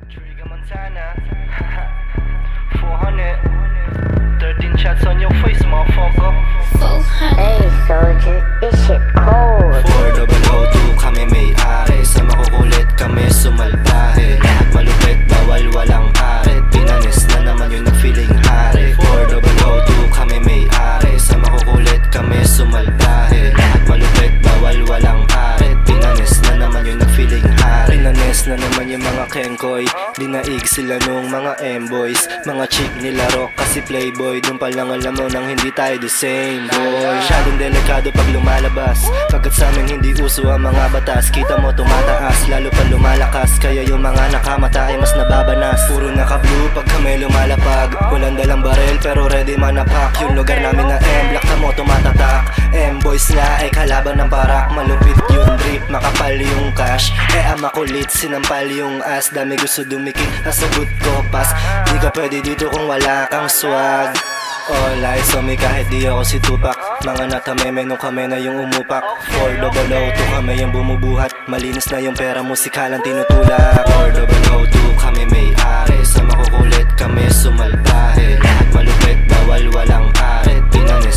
Trigger Montana 400 13 shots on your face, motherfucker. Hey soldier, this shit cold. 400 kami may-ari. Sa makukulit kami sumalbahe. Lahat malupit, bawal walang paret. Pinanis na naman yung nag-feeling hari. 400 kami may-ari. Sa makukulit kami sumalbahe. Lahat malupit, bawal walang paret. Pinanis na naman yung nag-feeling hari. Pinanis na naman yung mga kengkoy. Dinaig sila nung mga M-boys. Mga chick nila rock kasi playboy. Doon pa lang alam mo nang hindi tayo the same boy. Masyadong delikado pag lumalabas. Pagkat sa amin hindi uso ang mga batas. Kita mo tumataas, lalo pa lumalakas. Kaya yung mga nakamata ay mas nababanas. Puro naka-blue pag kami lumalapag. Walang dalang barel pero ready manapak. Yung lugar namin na M-block na mo tumatatak. M-boys nga ay kalaban ng parak. Malupit yung drip, makapal yung cash. ang makulit, sinampal yung ass. Dami gusto dumikit, nasagot ko pas. Di ka pwede dito kung wala kang swag. All eyes on me kahit di ako si Tupac. Mga natameme nung kami na yung umupak. 400 kami yung bumubuhat. Malinis na yung pera, musikalang tinutulak. 400 kami may-ari. Sa makukulit kami sumalbahe. Lahat malupit, bawal walang paret. Pinanis